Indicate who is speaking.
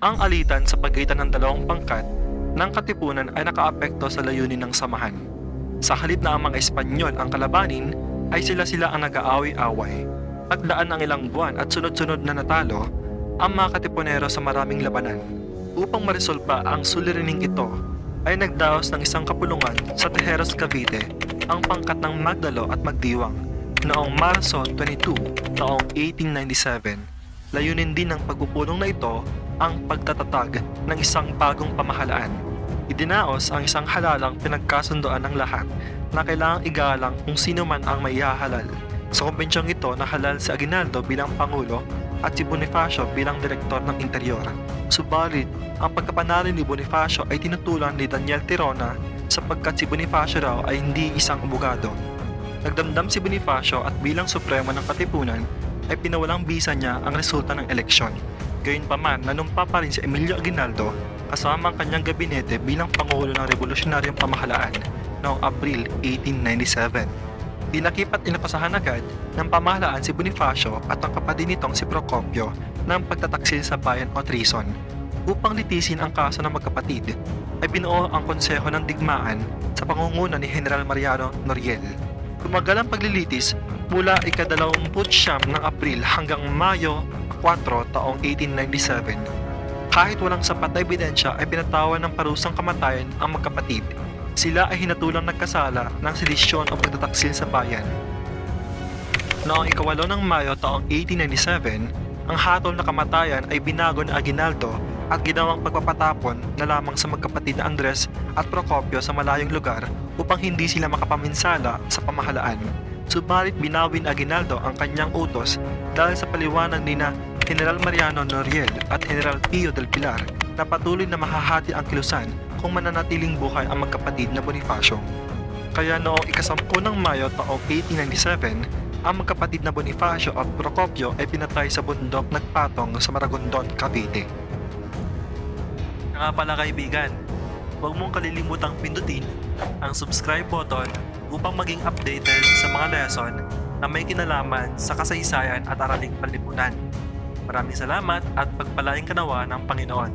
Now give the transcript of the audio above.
Speaker 1: Ang alitan sa pagitan ng dalawang pangkat ng katipunan ay nakaapekto sa layunin ng samahan. Sa halip na ang mga Espanyol ang kalabanin, ay sila ang nag-aaway-away. Pagdaan ng ilang buwan at sunod-sunod na natalo ang mga katipunero sa maraming labanan. Upang maresolba ang suliraning ito, ay nagdaos ng isang kapulungan sa Tejeros, Cavite ang pangkat ng Magdalo at Magdiwang noong Marso 22, taong 1897. Layunin din ng pagpupulong na ito ang pagtatatag ng isang bagong pamahalaan. Idinaos ang isang halalang pinagkasundoan ng lahat na kailangang igalang kung sino man ang may ihahalal. Sa kumbensyong ito nahalal si Aguinaldo bilang Pangulo at si Bonifacio bilang Direktor ng Interior. Subalit, ang pagkapanalo ni Bonifacio ay tinutulan ni Daniel Tirona sapagkat si Bonifacio raw ay hindi isang abogado. Nagdamdam si Bonifacio at bilang supremo ng katipunan ay pinawalang bisa niya ang resulta ng eleksyon. Gayunpaman, nanumpa pa rin si Emilio Aguinaldo kasama ang kanyang gabinete bilang Pangulo ng Revolusyonaryong Pamahalaan noong Abril 1897. Pinakipat inapasahan agad ng pamahalaan si Bonifacio at ang kapatid nitong si Procopio ng pagtataksil sa bayan o treason. Upang litisin ang kaso ng magkapatid, ay binuo ang Konseho ng Digmaan sa pangunguna ni General Mariano Noriel. Tumagal ang paglilitis mula ika-29 ng Abril hanggang Mayo 4 taong 1897. Kahit walang sapat na ebidensya ay pinatawan ng parusang kamatayan ang magkapatid. Sila ay hinatulang nagkasala ng sedisyon o pagtataksil sa bayan. Noong ika-8 ng Mayo taong 1897, ang hatol na kamatayan ay binago ni Aguinaldo at ginawang pagpapatapon na lamang sa magkapatid na Andres at Procopio sa malayong lugar upang hindi sila makapaminsala sa pamahalaan. Subalit binawi ni Aguinaldo ang kanyang utos dahil sa paliwanag ni General Mariano Noriel at General Pio del Pilar na patuloy na mahahati ang kilusan kung mananatiling buhay ang magkapatid na Bonifacio. Kaya noong ika-10 ng Mayo taong 1897, ang magkapatid na Bonifacio at Procopio ay pinatay sa bundok nagpatong sa Maragondon, Cavite. Nga pala kaibigan, huwag mong kalilimutang pindutin ang subscribe button upang maging updated sa mga lesson na may kinalaman sa kasaysayan at araling panlipunan. Maraming salamat at pagpalain ka nawa ng Panginoon.